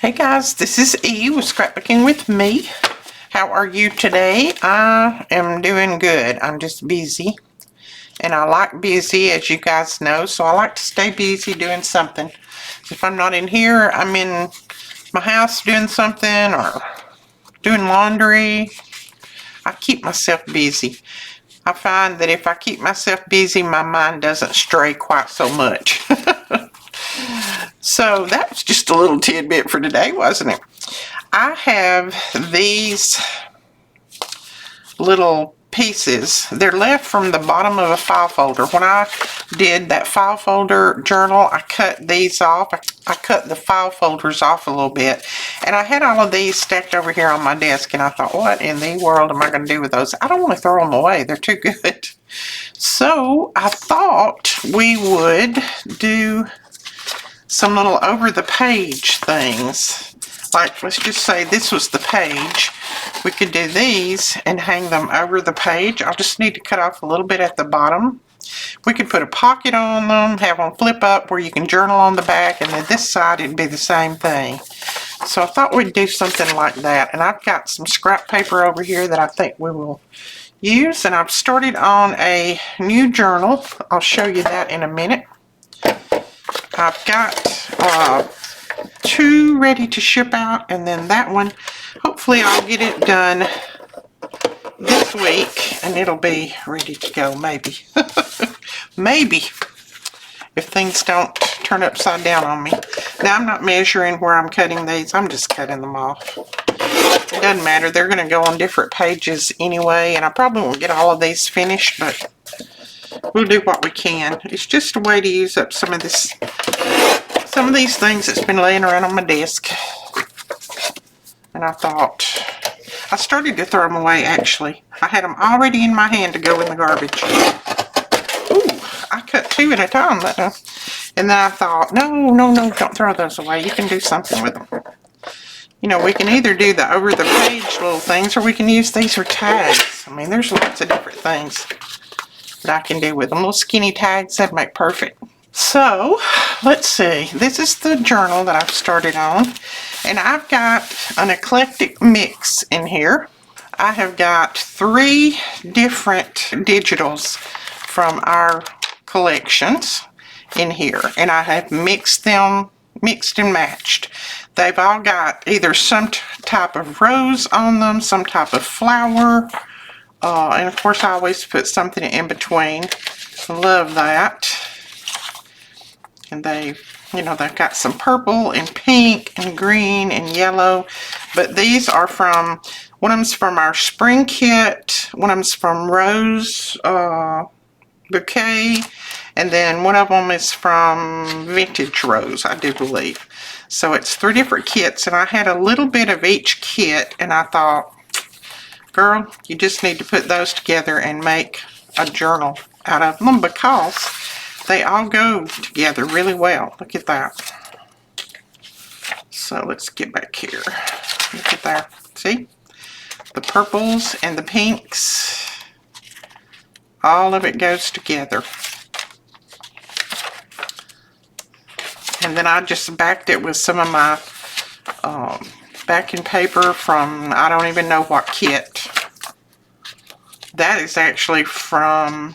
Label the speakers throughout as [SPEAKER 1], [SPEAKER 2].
[SPEAKER 1] Hey guys, this is E with Scrapbooking with me. How are you today? I am doing good. I'm just busy. And I like busy, as you guys know, so I like to stay busy doing something. If I'm not in here, I'm in my house doing something or doing laundry. I keep myself busy. I find that if I keep myself busy, my mind doesn't stray quite so much. So that was just a little tidbit for today, wasn't it? I have these little pieces. They're left from the bottom of a file folder. When I did that file folder journal, I cut these off. I cut the file folders off a little bit. And I had all of these stacked over here on my desk, and I thought, what in the world am I going to do with those? I don't want to throw them away. They're too good. So I thought we would do some little over the page things. Like, let's just say this was the page. We could do these and hang them over the page. I'll just need to cut off a little bit at the bottom. We could put a pocket on them, have them flip up where you can journal on the back, and then this side it'd be the same thing. So I thought we'd do something like that. And I've got some scrap paper over here that I think we will use, and I've started on a new journal. I'll show you that in a minute. I've got two ready to ship out, and then that one, hopefully I'll get it done this week and it'll be ready to go, maybe. Maybe, if things don't turn upside down on me. Now, I'm not measuring where I'm cutting these. I'm just cutting them off. It doesn't matter. They're going to go on different pages anyway, and I probably won't get all of these finished, but we'll do what we can. It's just a way to use up some of these things that's been laying around on my desk. And I thought, I started to throw them away actually. I had them already in my hand to go in the garbage. Ooh, I cut two at a time. And then I thought, no, don't throw those away. You can do something with them. You know, we can either do the over the page little things, or we can use these for tags. I mean, there's lots of different things that I can do with them. Little skinny tags, that'd make perfect. So, let's see. This is the journal that I've started on. And I've got an eclectic mix in here. I have got 3 different digitals from our collections in here. And I have mixed them, mixed and matched. They've all got either some type of rose on them, some type of flower. And of course I always put something in between. Love that. And they, you know, they've got some purple and pink and green and yellow. But these are from, one of them's from our spring kit, one of them's from Rose Bouquet, and then one of them is from Vintage Rose, I do believe. So it's 3 different kits, and I had a little bit of each kit, and I thought, girl, you just need to put those together and make a journal out of them, because they all go together really well. Look at that. So let's get back here. Look at that. See? The purples and the pinks. All of it goes together. And then I just backed it with some of my backing paper from, I don't even know what kit. That is actually from,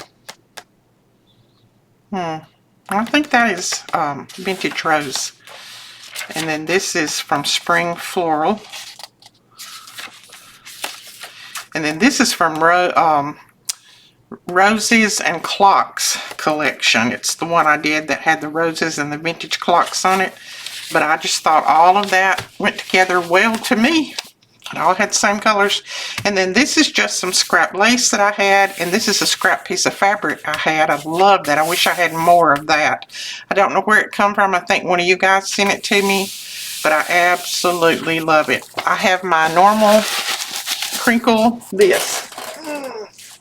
[SPEAKER 1] I think that is Vintage Rose. And then this is from Spring Floral. And then this is from Roses and Clocks collection. It's the one I did that had the roses and the vintage clocks on it. But I just thought all of that went together well to me. It all had the same colors. And then this is just some scrap lace that I had. And this is a scrap piece of fabric I had. I love that. I wish I had more of that. I don't know where it come from. I think one of you guys sent it to me. But I absolutely love it. I have my normal crinkle this.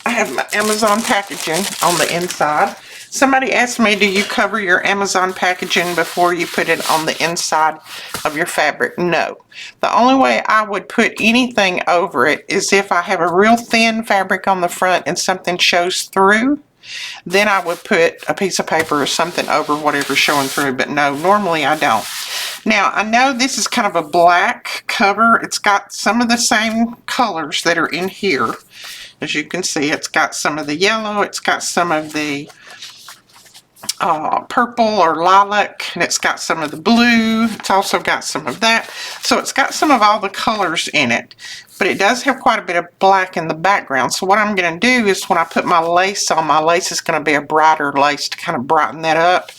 [SPEAKER 1] I have my Amazon packaging on the inside. Somebody asked me, do you cover your Amazon packaging before you put it on the inside of your fabric? No. The only way I would put anything over it is if I have a real thin fabric on the front and something shows through. Then I would put a piece of paper or something over whatever's showing through. But no, normally I don't. Now, I know this is kind of a black cover. It's got some of the same colors that are in here. As you can see, it's got some of the yellow, it's got some of the purple or lilac, and it's got some of the blue. It's also got some of that. So it's got some of all the colors in it, but it does have quite a bit of black in the background. So what I'm going to do is when I put my lace on, my lace is going to be a brighter lace to kind of brighten that up.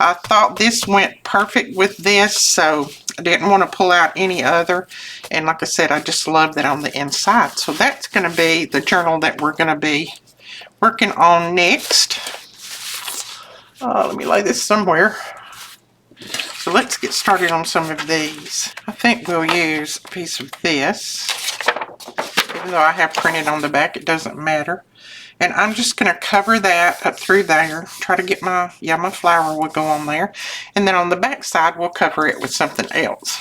[SPEAKER 1] I thought this went perfect with this, so I didn't want to pull out any other. And like I said, I just love that on the inside. So that's going to be the journal that we're going to be working on next. Let me lay this somewhere. So let's get started on some of these. I think we'll use a piece of this. Even though I have printed on the back, it doesn't matter. And I'm just going to cover that up through there. Try to get my flower will go on there. And then on the back side, we'll cover it with something else.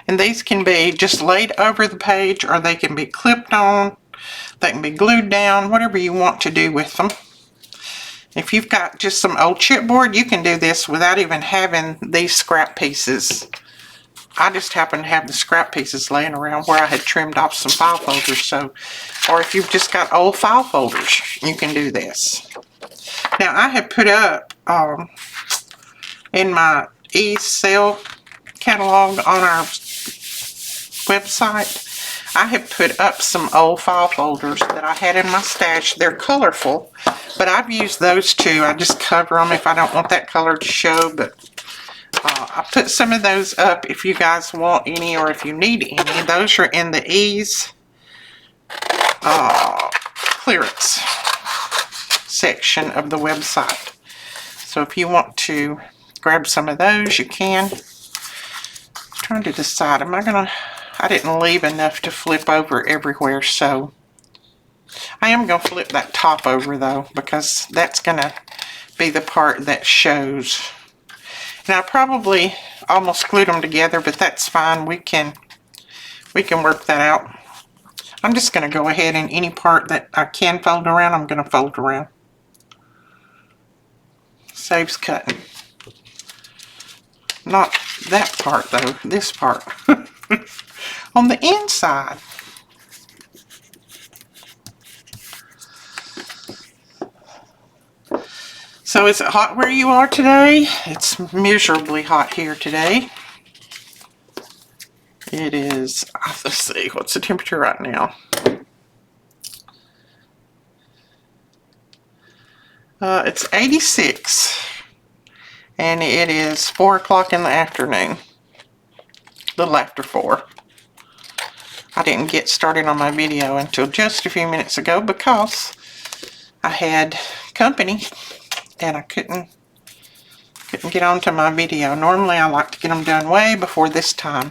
[SPEAKER 1] And these can be just laid over the page, or they can be clipped on. They can be glued down, whatever you want to do with them. If you've got just some old chipboard, you can do this without even having these scrap pieces. I just happen to have the scrap pieces laying around where I had trimmed off some file folders. So, or if you've just got old file folders, you can do this. Now, I have put up in my e-sale catalog on our website, I have put up some old file folders that I had in my stash. They're colorful, but I've used those too. I just cover them if I don't want that color to show, but I put some of those up if you guys want any or if you need any. Those are in the ease clearance section of the website. So if you want to grab some of those, you can. I'm trying to decide, I didn't leave enough to flip over everywhere, so I am going to flip that top over though, because that's going to be the part that shows. And I probably almost glued them together, but that's fine. We can work that out. I'm just going to go ahead and any part that I can fold around, I'm going to fold around. Saves cutting. Not that part though, this part. On the inside. So is it hot where you are today? It's miserably hot here today. It is, let's see, what's the temperature right now? It's 86. And it is 4 o'clock in the afternoon. A little after 4. I didn't get started on my video until just a few minutes ago because I had company and I couldn't get onto my video. Normally I like to get them done way before this time.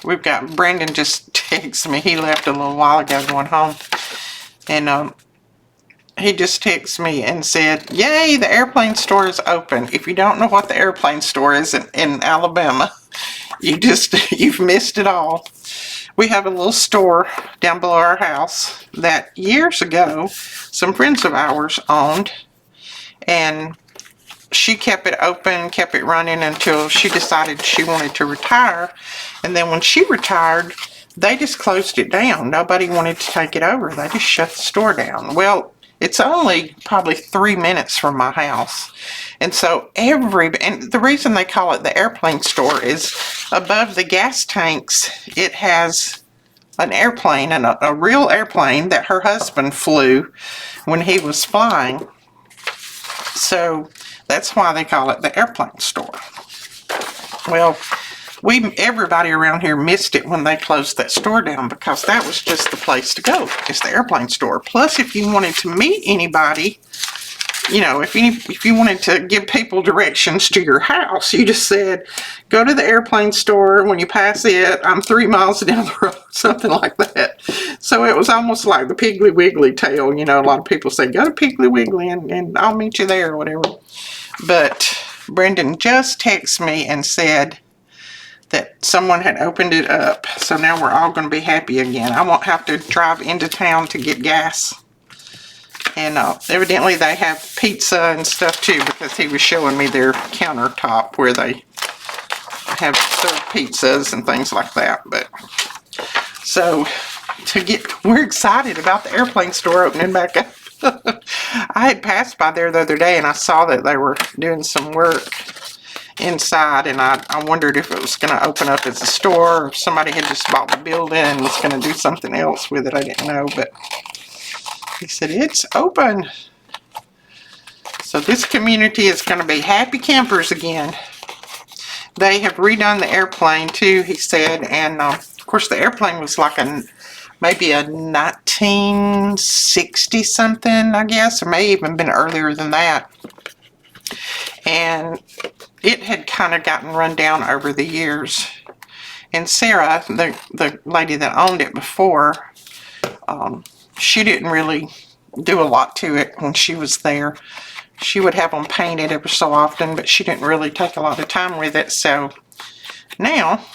[SPEAKER 1] We've got, Brandon just texted me. He left a little while ago going home. And he just texted me and said, yay, the airplane store is open. If you don't know what the airplane store is in Alabama, you've missed it all. We have a little store down below our house that years ago some friends of ours owned, and she kept it open, kept it running until she decided she wanted to retire. And then when she retired, they just closed it down. Nobody wanted to take it over. They just shut the store down. Well, it's only probably 3 minutes from my house. And so and the reason they call it the airplane store is above the gas tanks, it has an airplane, and a real airplane that her husband flew when he was flying. So that's why they call it the airplane store. Well, everybody around here missed it when they closed that store down, because that was just the place to go. It's the airplane store. Plus, if you wanted to meet anybody, you know, if you wanted to give people directions to your house, you just said, go to the airplane store. When you pass it, I'm 3 miles down the road, something like that. So it was almost like the Piggly Wiggly tale. You know, a lot of people say, go to Piggly Wiggly and I'll meet you there or whatever. But Brendan just texted me and said that someone had opened it up. So now we're all going to be happy again. I won't have to drive into town to get gas. And evidently they have pizza and stuff too, because he was showing me their countertop where they have served pizzas and things like that. But so we're excited about the airplane store opening back up. I had passed by there the other day and I saw that they were doing some work inside, and I wondered if it was going to open up as a store or if somebody had just bought the building and was going to do something else with it. I didn't know, but he said it's open. So this community is going to be happy campers again. They have redone the airplane too, he said, and of course the airplane was like maybe a 1960 something, I guess, or may even been earlier than that. And it had kind of gotten run down over the years. And Sarah, the lady that owned it before, she didn't really do a lot to it when she was there. She would have them painted every so often, but she didn't really take a lot of time with it. So now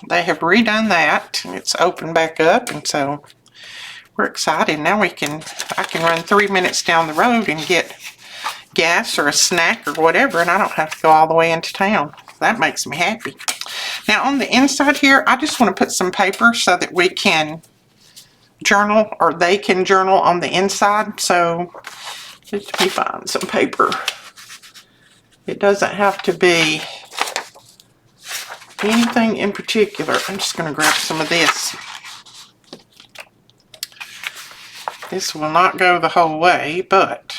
[SPEAKER 1] they have redone that, and it's opened back up, and so we're excited. Now I can run 3 minutes down the road and get gas or a snack or whatever, and I don't have to go all the way into town. That makes me happy. Now on the inside here, I just want to put some paper so that we can journal, or they can journal on the inside. So let me find some paper. It doesn't have to be anything in particular. I'm just going to grab some of this. This will not go the whole way, but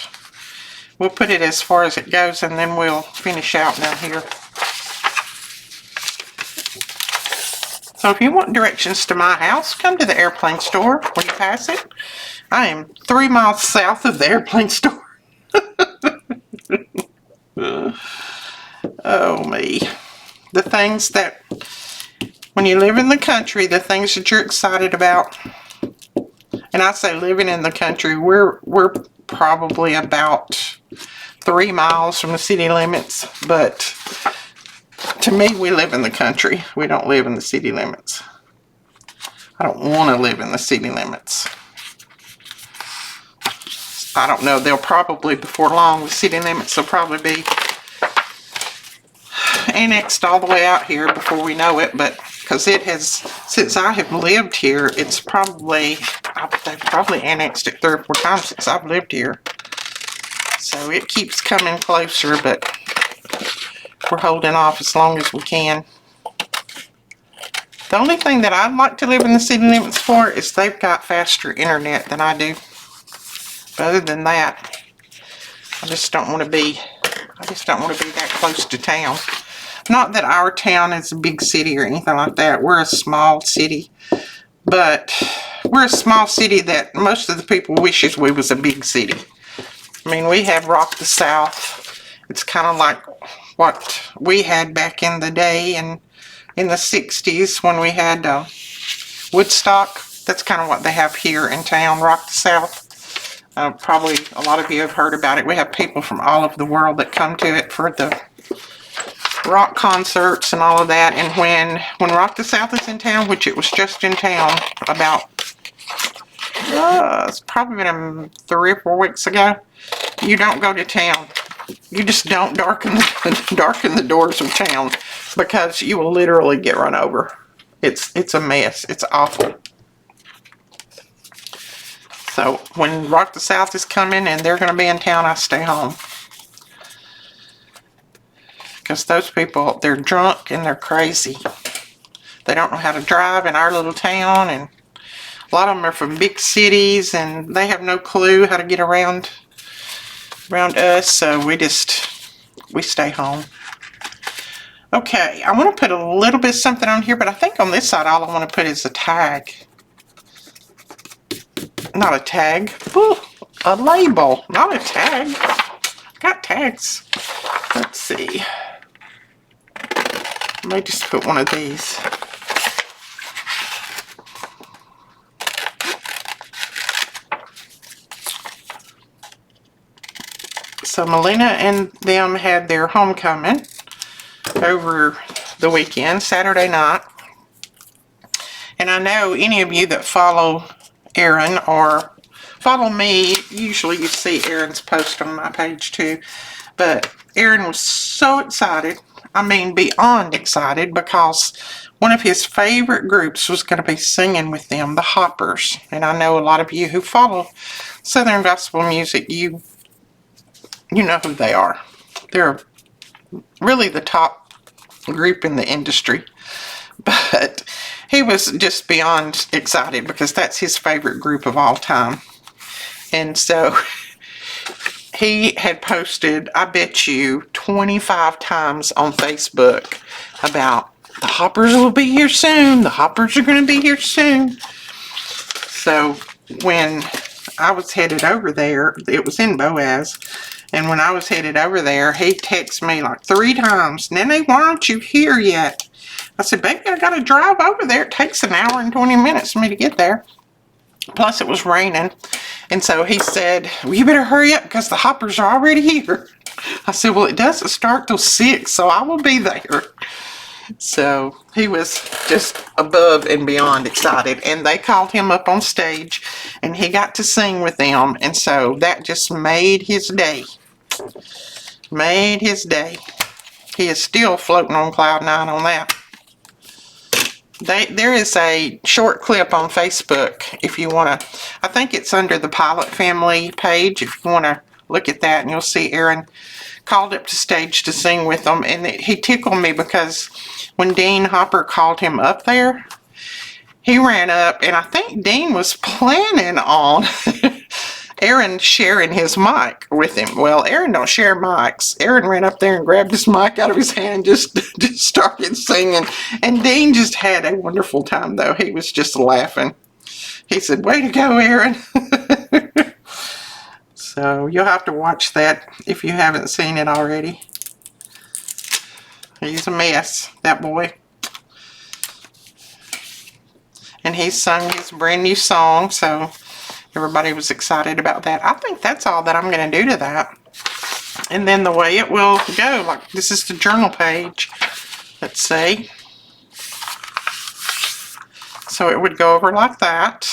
[SPEAKER 1] we'll put it as far as it goes, and then we'll finish out now here. So if you want directions to my house, come to the airplane store when you pass it. I am 3 miles south of the airplane store. Oh me. The things that, when you live in the country, the things that you're excited about. And I say living in the country, we're probably about 3 miles from the city limits, but to me, we live in the country. We don't live in the city limits. I don't want to live in the city limits. I don't know. They'll probably, before long, the city limits will probably be annexed all the way out here before we know it, but because it has, since I have lived here, it's probably, they've probably annexed it 3 or 4 times since I've lived here. So it keeps coming closer, but we're holding off as long as we can. The only thing that I'd like to live in the city limits for is they've got faster internet than I do. But other than that, I just don't want to be that close to town. Not that our town is a big city or anything like that. We're a small city, but we're a small city that most of the people wishes we was a big city. I mean, we have Rock the South. It's kind of like what we had back in the day, and in the 60s when we had Woodstock. That's kind of what they have here in town, Rock the South. Probably a lot of you have heard about it. We have people from all over the world that come to it for the rock concerts and all of that. And when Rock the South is in town, which it was just in town about, it's probably been 3 or 4 weeks ago, you don't go to town. You just don't darken the doors of town, because you will literally get run over. It's a mess. It's awful. So when Rock the South is coming and they're going to be in town, I stay home. Because those people, they're drunk and they're crazy. They don't know how to drive in our little town, and a lot of them are from big cities and they have no clue how to get around us, so we stay home. Okay, I want to put a little bit of something on here, but I think on this side all I want to put is a tag. Not a tag. Ooh, a label, not a tag. Got tags. Let's see. I may just put one of these. So Melina and them had their homecoming over the weekend, Saturday night. And I know any of you that follow Erin or follow me, usually you see Aaron's post on my page too. But Aaron was so excited. I mean, beyond excited, because one of his favorite groups was going to be singing with them, the Hoppers. And I know a lot of you who follow Southern gospel music, you know who they are. They're really the top group in the industry. But he was just beyond excited because that's his favorite group of all time. And so he had posted, I bet you, 25 times on Facebook about the Hoppers will be here soon. The Hoppers are going to be here soon. So when I was headed over there, it was in Boaz. And when I was headed over there, he texted me like 3 times, Nene, why aren't you here yet? I said, baby, I got to drive over there. It takes an hour and 20 minutes for me to get there. Plus, it was raining. And so he said, well, you better hurry up because the Hoppers are already here. I said, well, it doesn't start till 6, so I will be there. So he was just above and beyond excited. And they called him up on stage, and he got to sing with them. And so that just made his day. Made his day. He is still floating on cloud 9 on that. There is a short clip on Facebook if you want to. I think it's under the Pilot Family page if you want to look at that, and you'll see Aaron called up to stage to sing with them. And he tickled me because when Dean Hopper called him up there, he ran up, and I think Dean was planning on Aaron sharing his mic with him. Well, Aaron don't share mics. Aaron ran up there and grabbed his mic out of his hand and just started singing. And Dean just had a wonderful time, though. He was just laughing. He said, way to go, Aaron. So you'll have to watch that if you haven't seen it already. He's a mess, that boy. And he sung his brand new song, so everybody was excited about that. I think that's all that I'm going to do to that. And then the way it will go, like this is the journal page. Let's see. So it would go over like that.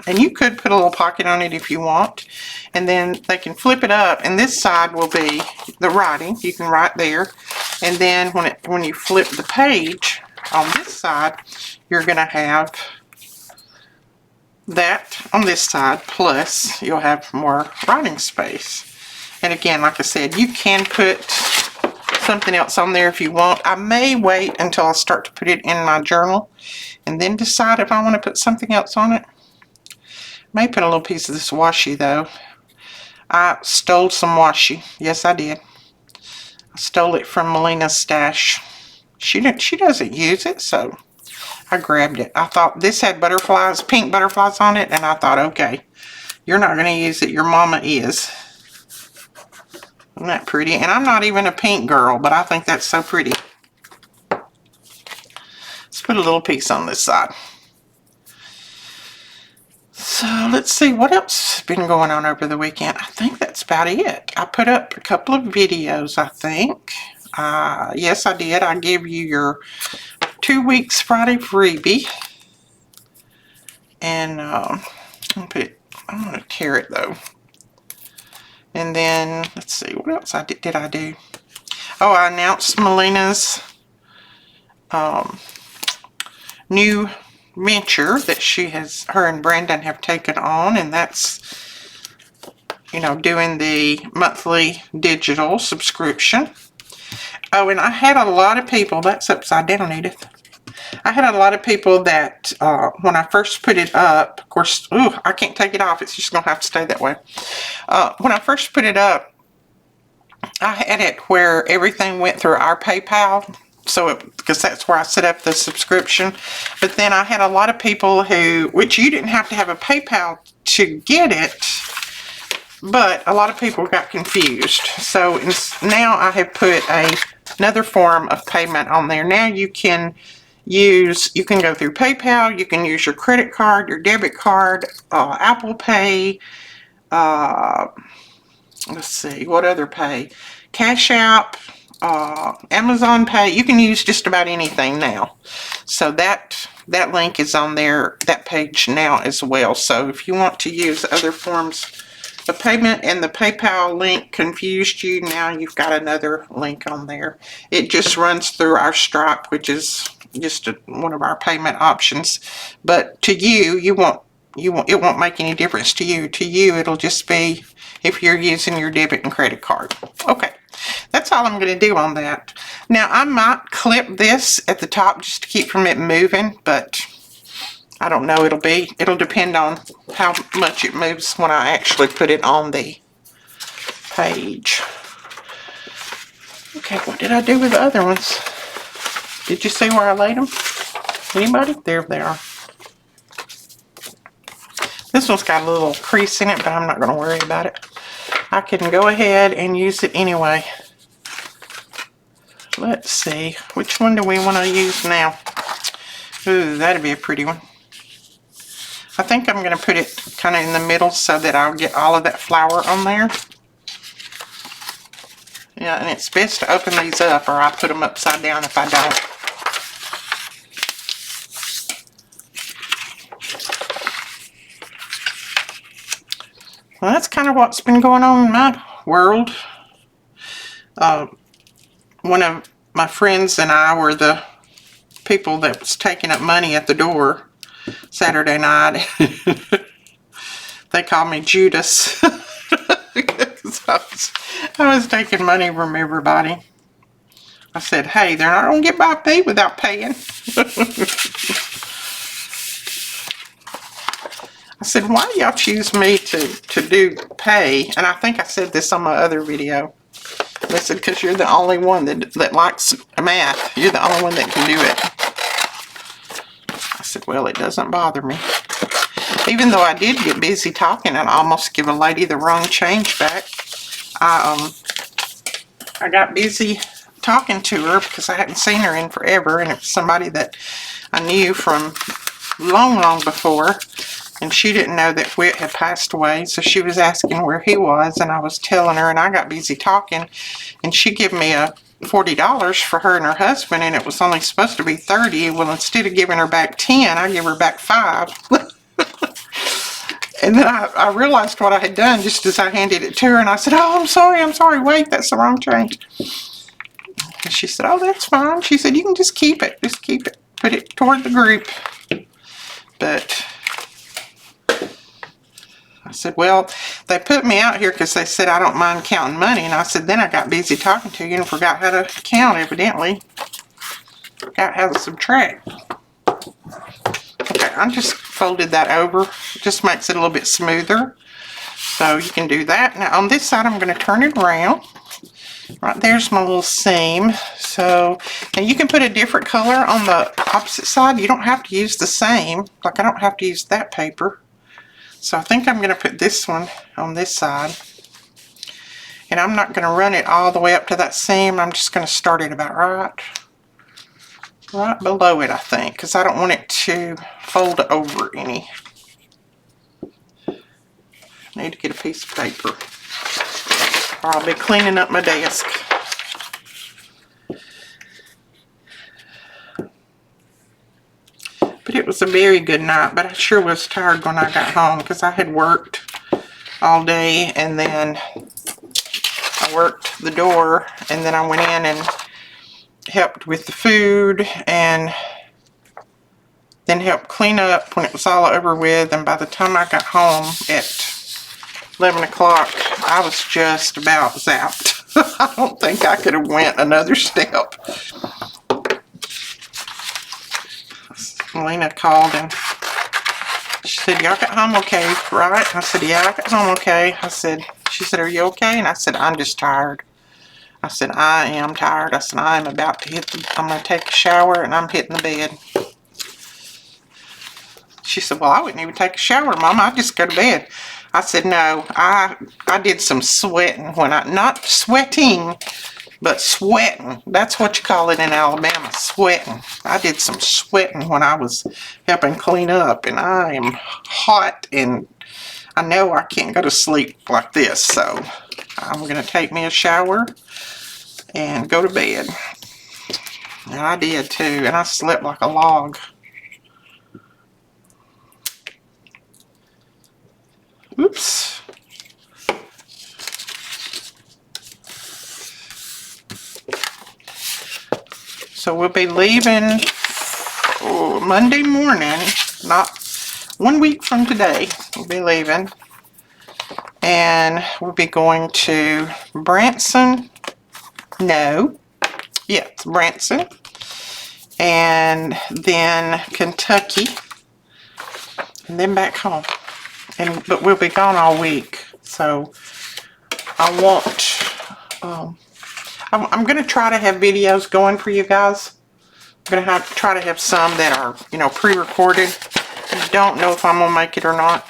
[SPEAKER 1] And you could put a little pocket on it if you want. And then they can flip it up. And this side will be the writing. You can write there. And then when you flip the page on this side, you're going to have that on this side, plus you'll have more writing space. And again, like I said, you can put something else on there if you want. I may wait until I start to put it in my journal and then decide if I want to put something else on it. May put a little piece of this washi though. I stole some washi. Yes, I did. I stole it from Melina's stash. She doesn't use it, so I grabbed it. I thought this had butterflies, pink butterflies on it, and I thought, okay, you're not going to use it. Your mama is. Isn't that pretty? And I'm not even a pink girl, but I think that's so pretty. Let's put a little piece on this side. So let's see what else has been going on over the weekend. I think that's about it. I put up a couple of videos, I think. Yes, I did. I gave you your 2 weeks Friday freebie. And I'm going to tear it though. And then, let's see, what else did I do? Oh, I announced Melina's new venture that her and Brandon have taken on, and that's, you know, doing the monthly digital subscription. Oh, and I had a lot of people, that's upside down, Edith. I had a lot of people that, when I first put it up, of course, I can't take it off. It's just going to have to stay that way. When I first put it up, I had it where everything went through our PayPal. Because that's where I set up the subscription. But then I had a lot of people which you didn't have to have a PayPal to get it, but a lot of people got confused. So now I have put another form of payment on there. Now you can go through PayPal, you can use your credit card, your debit card, Apple Pay, let's see, what other pay? Cash App, Amazon Pay. You can use just about anything now. So that link is on there, that page now as well. So if you want to use other forms of payment and the PayPal link confused you, now you've got another link on there. It just runs through our Stripe, which is just one of our payment options. But to you, it won't make any difference to you. To you, it'll just be if you're using your debit and credit card. Okay. That's all I'm going to do on that. Now, I might clip this at the top just to keep from it moving, but I don't know. It'll depend on how much it moves when I actually put it on the page. Okay, what did I do with the other ones? Did you see where I laid them? Anybody? There they are. This one's got a little crease in it, but I'm not going to worry about it. I can go ahead and use it anyway. Let's see, which one do we want to use now? Ooh, that'd be a pretty one. I think I'm going to put it kind of in the middle so that I'll get all of that flour on there. Yeah, and it's best to open these up, or I put them upside down if I don't. Well, that's kind of what's been going on in my world. One of my friends and I were the people that was taking up money at the door Saturday night. They called me Judas. I was taking money from everybody. I said, hey, they're not going to get by me without paying. I said, why do y'all choose me to do pay? And I think I said this on my other video. They said, because you're the only one that likes math. You're the only one that can do it. I said, well, it doesn't bother me. Even though I did get busy talking and almost give a lady the wrong change back, I got busy talking to her because I hadn't seen her in forever, and it was somebody that I knew from long before. And she didn't know that Whit had passed away, so she was asking where he was, and I was telling her, and I got busy talking, and she gave me a $40 for her and her husband, and it was only supposed to be $30. Well, instead of giving her back 10, I give her back 5. And then I realized what I had done just as I handed it to her, and I said, oh, I'm sorry, wait, that's the wrong change. And she said, oh, that's fine. She said, you can just keep it, put it toward the group. But I said, well, they put me out here because they said I don't mind counting money. And I said, then I got busy talking to you and forgot how to count, evidently. Forgot how to subtract. Okay, I just folded that over. It just makes it a little bit smoother. So you can do that. Now on this side, I'm going to turn it around. Right there's my little seam. So, and you can put a different color on the opposite side. You don't have to use the same. Like I don't have to use that paper. So I think I'm going to put this one on this side. And I'm not going to run it all the way up to that seam. I'm just going to start it about right below it, I think, because I don't want it to fold over any. I need to get a piece of paper, or I'll be cleaning up my desk. But it was a very good night, but I sure was tired when I got home because I had worked all day, and then I worked the door, and then I went in and helped with the food, and then helped clean up when it was all over with. And by the time I got home at 11 o'clock, I was just about zapped. I don't think I could have went another step. Lena called and she said, y'all got home okay, right? I said, yeah, I got home okay. She said, are you okay? And I said, I'm just tired. I said, I am tired. I said, I'm about to I'm going to take a shower and I'm hitting the bed. She said, well, I wouldn't even take a shower, Mama. I'd just go to bed. I said, no, I did some sweating when not sweating, but sweating. That's what you call it in Alabama, sweating. I did some sweating when I was helping clean up, and I am hot, and I know I can't go to sleep like this, so I'm going to take me a shower, and go to bed. And I did too, and I slept like a log. Oops. So we'll be leaving Monday morning, not 1 week from today. We'll be leaving. And we'll be going to Branson. No. Yeah, it's Branson. And then Kentucky. And then back home. But we'll be gone all week. So I want... I'm going to try to have videos going for you guys. I'm going to try to have some that are, you know, pre-recorded. I don't know if I'm going to make it or not.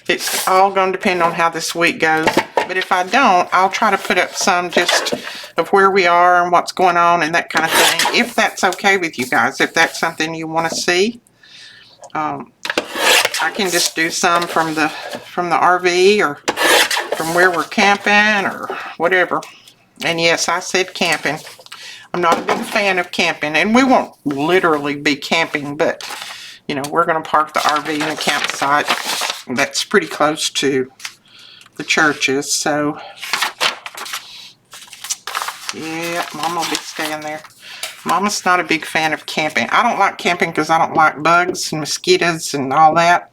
[SPEAKER 1] It's all going to depend on how this week goes. But if I don't, I'll try to put up some just of where we are and what's going on and that kind of thing. If that's okay with you guys. If that's something you want to see. I can just do some from the RV or from where we're camping or whatever. And yes, I said camping. I'm not a big fan of camping, and we won't literally be camping, but you know, we're going to park the RV in a campsite that's pretty close to the churches. So yeah, Mom will be staying there. Mama's not a big fan of camping. I don't like camping because I don't like bugs and mosquitoes and all that.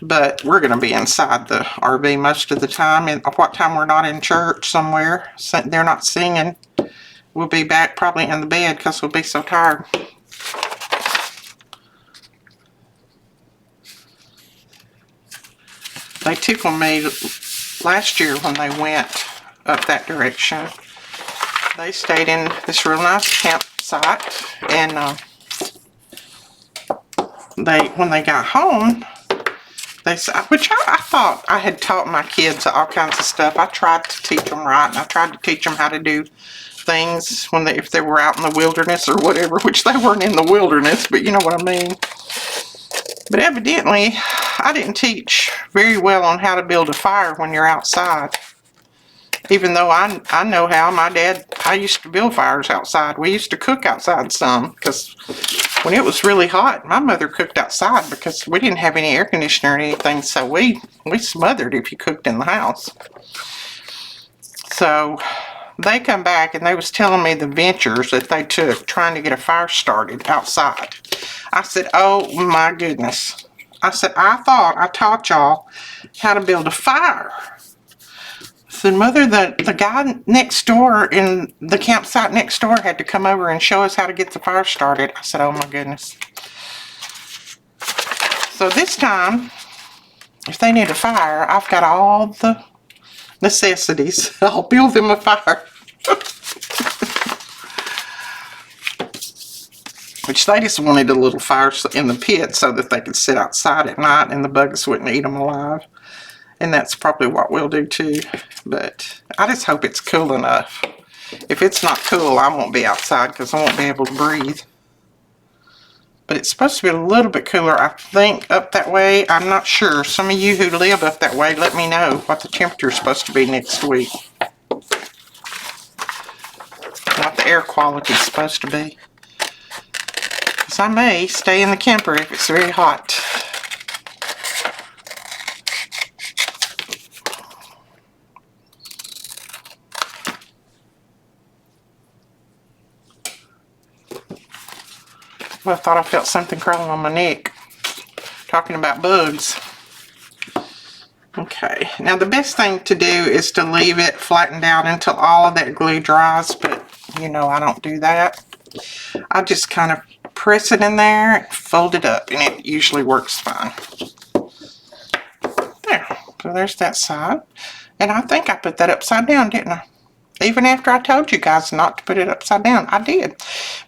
[SPEAKER 1] But we're going to be inside the RV most of the time. And what time we're not in church somewhere, they're not singing, we'll be back probably in the bed because we'll be so tired. They tickled me last year when they went up that direction. They stayed in this real nice campsite. And when they got home... Which I thought I had taught my kids all kinds of stuff. I tried to teach them right, and I tried to teach them how to do things if they were out in the wilderness or whatever, which they weren't in the wilderness, but you know what I mean. But evidently, I didn't teach very well on how to build a fire when you're outside. Even though I know how. I used to build fires outside. We used to cook outside some, because when it was really hot, my mother cooked outside because we didn't have any air conditioner or anything, so we smothered if you cooked in the house. So they come back and they was telling me the ventures that they took trying to get a fire started outside. I said, oh my goodness. I said, I thought I taught y'all how to build a fire. I said, Mother, the guy next door in the campsite next door had to come over and show us how to get the fire started. I said, oh my goodness. So this time, if they need a fire, I've got all the necessities. I'll build them a fire. Which they just wanted a little fire in the pit so that they could sit outside at night and the bugs wouldn't eat them alive. And that's probably what we'll do too. But I just hope it's cool enough. If it's not cool, I won't be outside because I won't be able to breathe. But it's supposed to be a little bit cooler, I think, up that way. I'm not sure. Some of you who live up that way, let me know what the temperature is supposed to be next week. What the air quality is supposed to be. Because I may stay in the camper if it's very hot. Well, I thought I felt something crawling on my neck. Talking about bugs. Okay, now the best thing to do is to leave it flattened out until all of that glue dries, but you know I don't do that. I just kind of press it in there and fold it up, and it usually works fine. There, so there's that side. And I think I put that upside down, didn't I? Even after I told you guys not to put it upside down, I did.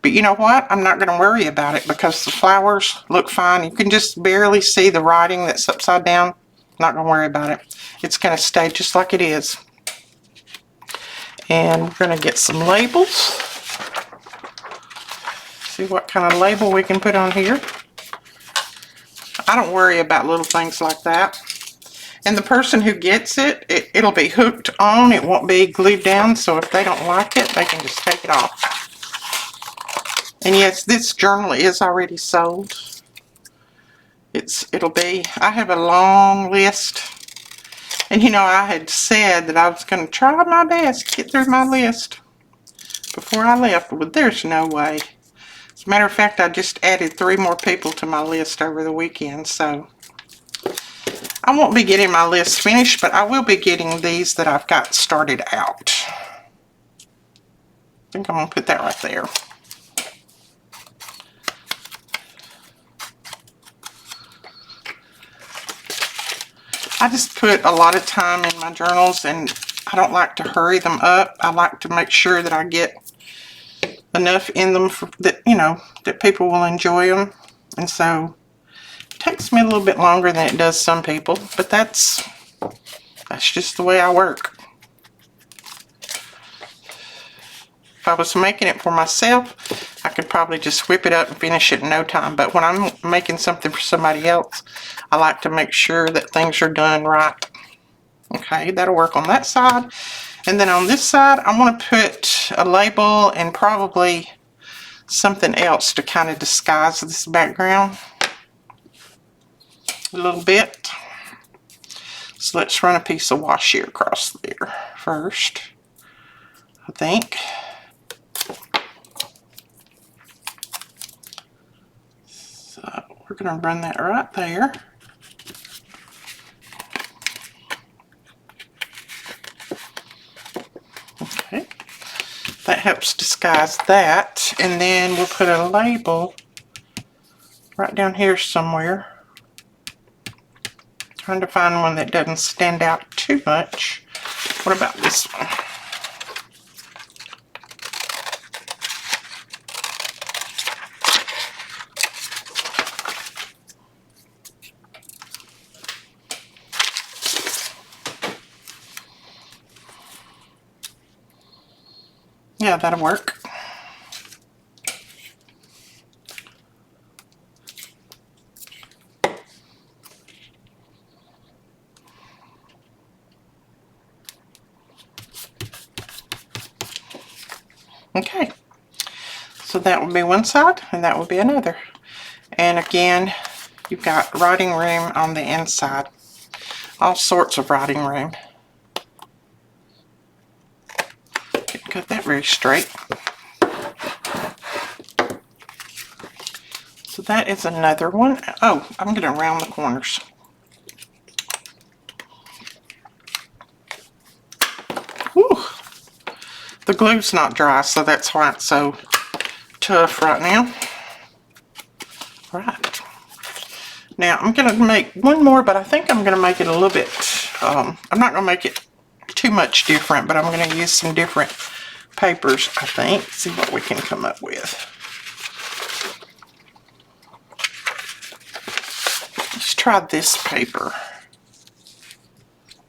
[SPEAKER 1] But you know what? I'm not going to worry about it because the flowers look fine. You can just barely see the writing that's upside down. Not going to worry about it. It's going to stay just like it is. And we're going to get some labels. See what kind of label we can put on here. I don't worry about little things like that. And the person who gets it, it'll be hooked on. It won't be glued down. So if they don't like it, they can just take it off. And yes, this journal is already sold. It'll be, I have a long list. And you know, I had said that I was going to try my best to get through my list before I left, but there's no way. As a matter of fact, I just added 3 more people to my list over the weekend, so I won't be getting my list finished, but I will be getting these that I've got started out. I think I'm going to put that right there. I just put a lot of time in my journals, and I don't like to hurry them up. I like to make sure that I get enough in them that, you know, that people will enjoy them. And so it takes me a little bit longer than it does some people, but that's just the way I work. If I was making it for myself, I could probably just whip it up and finish it in no time. But when I'm making something for somebody else, I like to make sure that things are done right. Okay, that'll work on that side. And then on this side, I want to put a label and probably something else to kind of disguise this background a little bit. So let's run a piece of washi across there first, I think. So we're going to run that right there. Okay, that helps disguise that, and then we'll put a label right down here somewhere. Trying to find one that doesn't stand out too much. What about this one? Yeah, that'll work. Okay, so that will be one side and that will be another. And again, you've got writing room on the inside. All sorts of writing room. Didn't cut that very straight. So that is another one. Oh, I'm going to round the corners. Whew. The glue's not dry, so that's why it's so tough right now. Right. Now I'm going to make one more, but I think I'm going to make it a little bit, I'm not going to make it too much different, but I'm going to use some different papers, I think. See what we can come up with. Let's try this paper.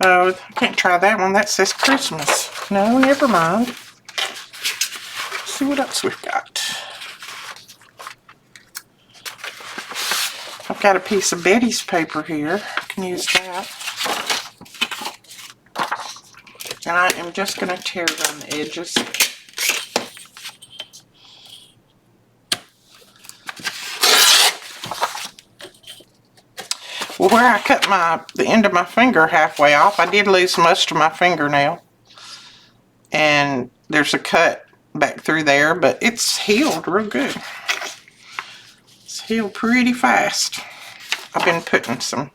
[SPEAKER 1] Oh, I can't try that one. That says Christmas. No, never mind. Let's see what else we've got. I've got a piece of Betty's paper here. I can use that. And I am just going to tear around the edges. Well, where I cut the end of my finger halfway off, I did lose most of my fingernail. And there's a cut back through there, but it's healed real good. It's healed pretty fast. I've been putting some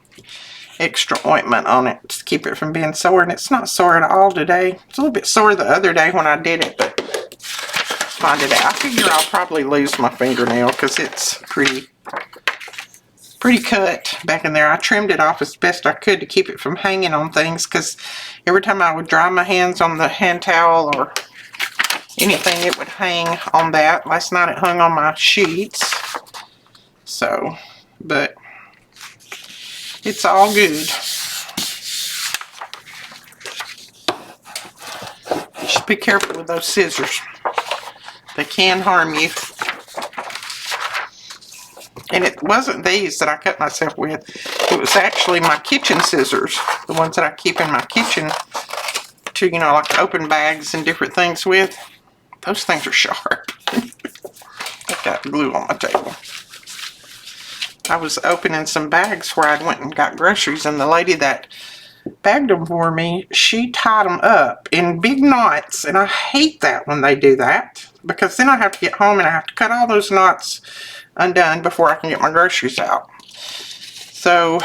[SPEAKER 1] extra ointment on it to keep it from being sore, and it's not sore at all today. It's a little bit sore the other day when I did it, but fine today. I figure I'll probably lose my fingernail because it's pretty cut back in there. I trimmed it off as best I could to keep it from hanging on things, because every time I would dry my hands on the hand towel or anything, it would hang on that. Last night it hung on my sheets. So, but it's all good. Just be careful with those scissors. They can harm you. And it wasn't these that I cut myself with. It was actually my kitchen scissors, the ones that I keep in my kitchen to, you know, like open bags and different things with. Those things are sharp. I've got glue on my table. I was opening some bags where I went and got groceries, and the lady that bagged them for me, she tied them up in big knots, and I hate that when they do that, because then I have to get home and I have to cut all those knots undone before I can get my groceries out. So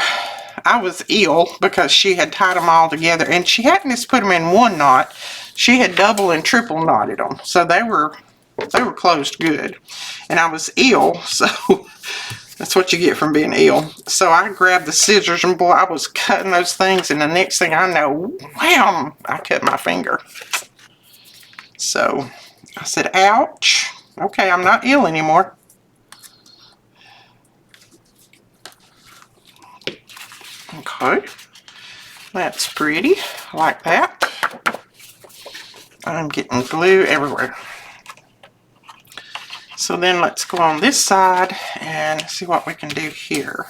[SPEAKER 1] I was ill because she had tied them all together, and she hadn't just put them in one knot. She had double and triple knotted them, so they were closed good. And I was ill, so that's what you get from being ill. So I grabbed the scissors, and boy, I was cutting those things, and the next thing I know, wham, I cut my finger. So I said, ouch. Okay, I'm not ill anymore. Okay, that's pretty. I like that. I'm getting glue everywhere. So then let's go on this side and see what we can do here.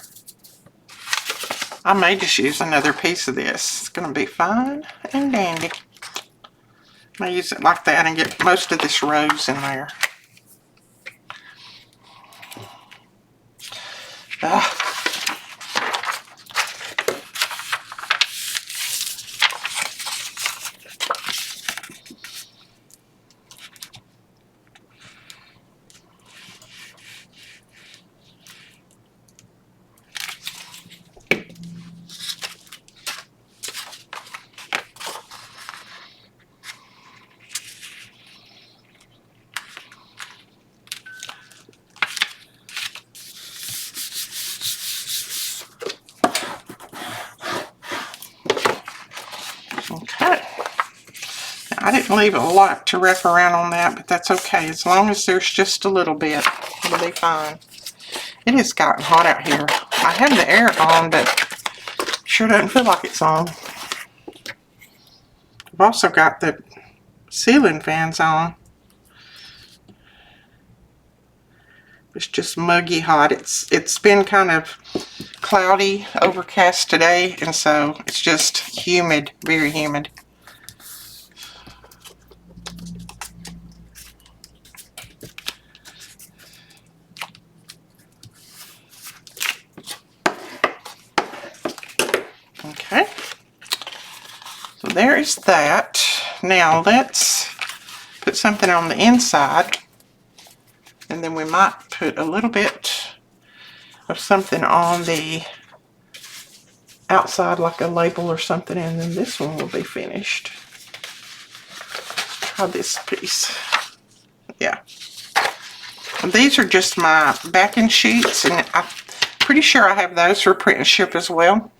[SPEAKER 1] I may just use another piece of this. It's going to be fine and dandy. I may use it like that and get most of this rose in there. Okay. Now, I didn't leave a lot to wrap around on that, but that's okay. As long as there's just a little bit, it'll be fine. It has gotten hot out here. I have the air on, but sure doesn't feel like it's on. I've also got the ceiling fans on. It's just muggy hot. It's been kind of cloudy, overcast today, and so it's just humid, very humid. Okay, so there is that. Now let's put something on the inside, and then we might put a little bit of something on the outside, like a label or something, and then this one will be finished. Let's try this piece. Yeah. And these are just my backing sheets, and I'm pretty sure I have those for print and ship as well.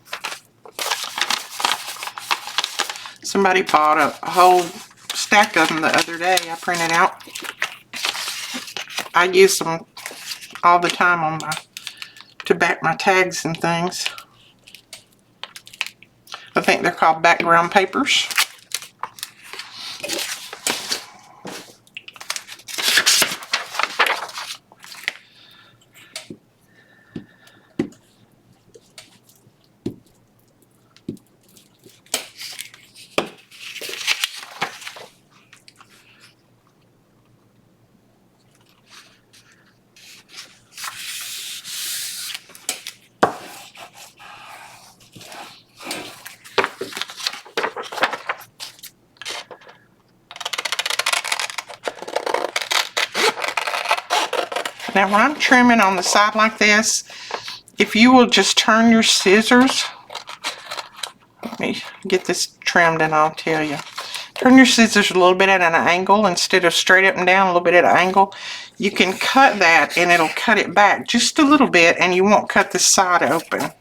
[SPEAKER 1] Somebody bought a whole stack of them the other day. I printed out. I use them all the time on to back my tags and things. I think they're called background papers. Now when I'm trimming on the side like this, if you will just turn your scissors, let me get this trimmed and I'll tell you. Turn your scissors a little bit at an angle instead of straight up and down, a little bit at an angle. You can cut that and it'll cut it back just a little bit, and you won't cut the side open.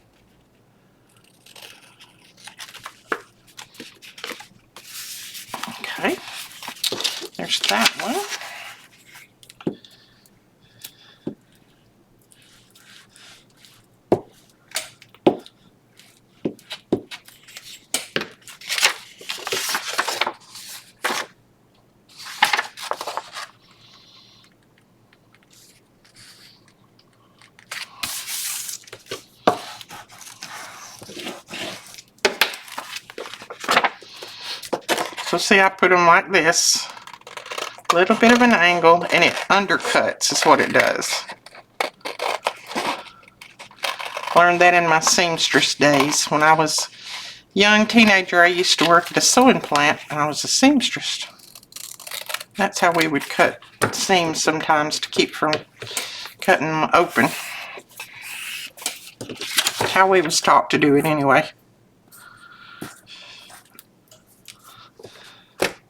[SPEAKER 1] Okay, there's that one. So see, I put them like this. A little bit of an angle, and it undercuts is what it does. Learned that in my seamstress days. When I was a young teenager, I used to work at a sewing plant, and I was a seamstress. That's how we would cut seams sometimes to keep from cutting them open. How we was taught to do it anyway.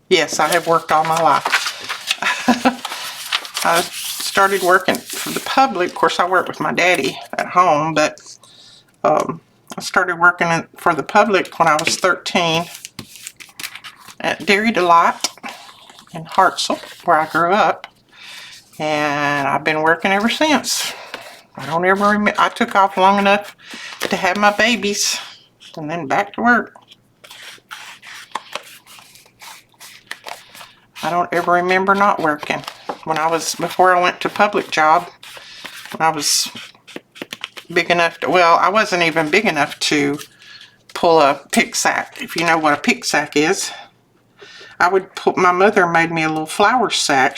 [SPEAKER 1] Yes, I have worked all my life. I started working for the public. Of course, I worked with my daddy at home, but I started working for the public when I was 13 at Dairy Delight in Hartselle, where I grew up, and I've been working ever since. I don't ever remember. I took off long enough to have my babies, and then back to work. I don't ever remember not working. Before I went to public job, when I was big enough to, well, I wasn't even big enough to pull a pick sack, if you know what a pick sack is. I would put, my mother made me a little flour sack.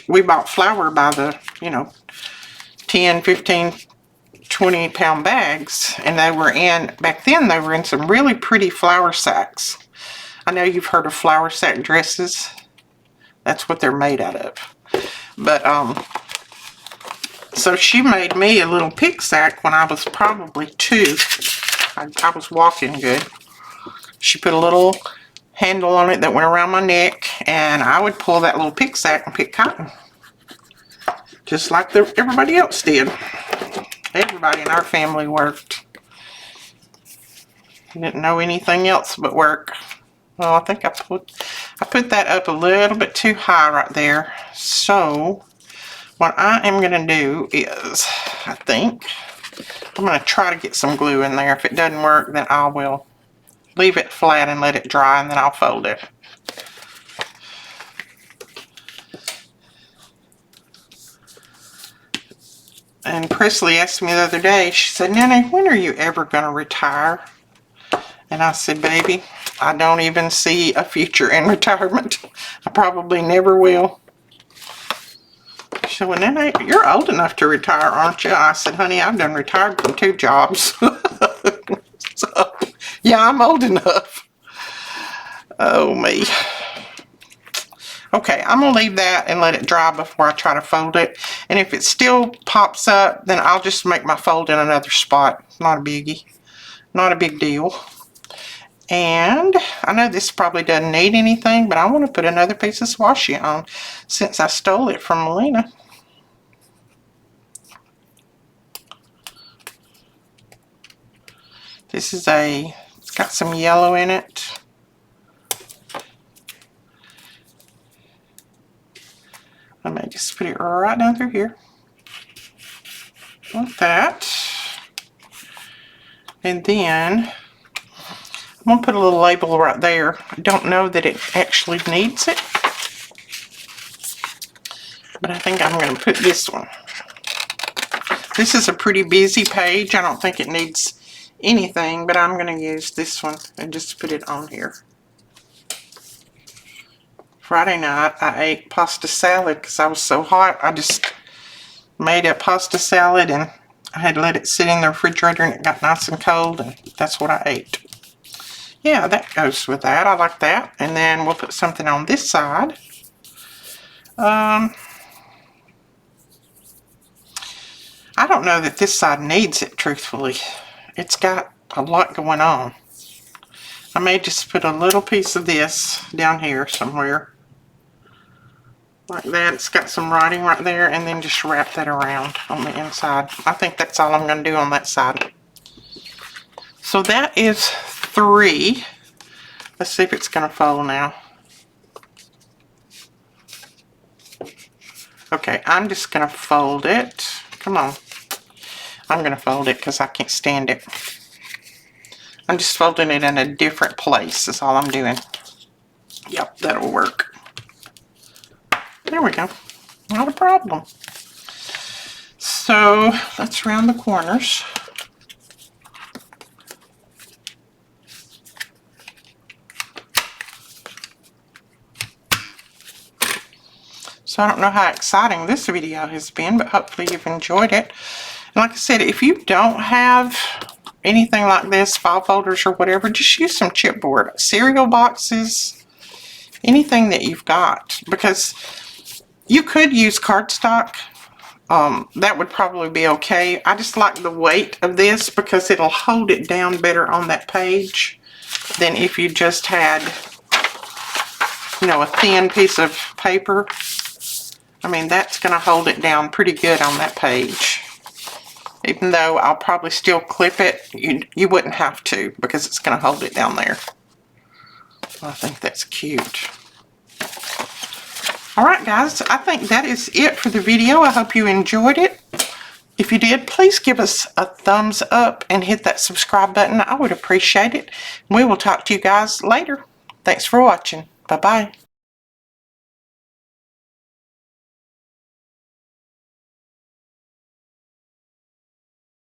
[SPEAKER 1] We bought flour by the, 10, 15, 20 pound bags, and back then they were in some really pretty flour sacks. I know you've heard of flour sack dresses. That's what they're made out of. But, so she made me a little pick sack when I was probably 2. I was walking good. She put a little handle on it that went around my neck, and I would pull that little pick sack and pick cotton. Just like everybody else did. Everybody in our family worked. Didn't know anything else but work. Well, I think I put that up a little bit too high right there. So what I am going to do is, I think, I'm going to try to get some glue in there. If it doesn't work, then I will leave it flat and let it dry, and then I'll fold it. And Presley asked me the other day, she said, "Nanny, when are you ever going to retire?" And I said, "Baby, I don't even see a future in retirement. I probably never will." She said, "Well, Nanny, you're old enough to retire, aren't you?" I said, "Honey, I've done retired from 2 jobs." So, yeah, I'm old enough. Oh, me. Okay, I'm going to leave that and let it dry before I try to fold it. And if it still pops up, then I'll just make my fold in another spot. Not a biggie. Not a big deal. And I know this probably doesn't need anything, but I want to put another piece of washi on since I stole it from Melina. This is it's got some yellow in it. I may just put it right down through here. Like that. And then I'm going to put a little label right there. I don't know that it actually needs it, but I think I'm going to put this one. This is a pretty busy page. I don't think it needs anything, but I'm going to use this one and just put it on here. Friday night I ate pasta salad because I was so hot. I just made a pasta salad and I had let it sit in the refrigerator and it got nice and cold, and that's what I ate. Yeah, that goes with that. I like that. And then we'll put something on this side. I don't know that this side needs it, truthfully. It's got a lot going on. I may just put a little piece of this down here somewhere. Like that. It's got some writing right there, and then just wrap that around on the inside. I think that's all I'm going to do on that side. So that is 3. Let's see if it's going to fold now. Okay, I'm just going to fold it. Come on. I'm going to fold it because I can't stand it. I'm just folding it in a different place. That's all I'm doing. Yep, that'll work. There we go. Not a problem. So let's round the corners. So I don't know how exciting this video has been, but hopefully you've enjoyed it. And like I said, if you don't have anything like this, file folders or whatever, just use some chipboard. Cereal boxes, anything that you've got. Because you could use cardstock. That would probably be okay. I just like the weight of this because it'll hold it down better on that page than if you just had, you know, a thin piece of paper. I mean, that's going to hold it down pretty good on that page. Even though I'll probably still clip it, you wouldn't have to because it's going to hold it down there. I think that's cute. Alright guys, I think that is it for the video. I hope you enjoyed it. If you did, please give us a thumbs up and hit that subscribe button. I would appreciate it. We will talk to you guys later. Thanks for watching. Bye-bye.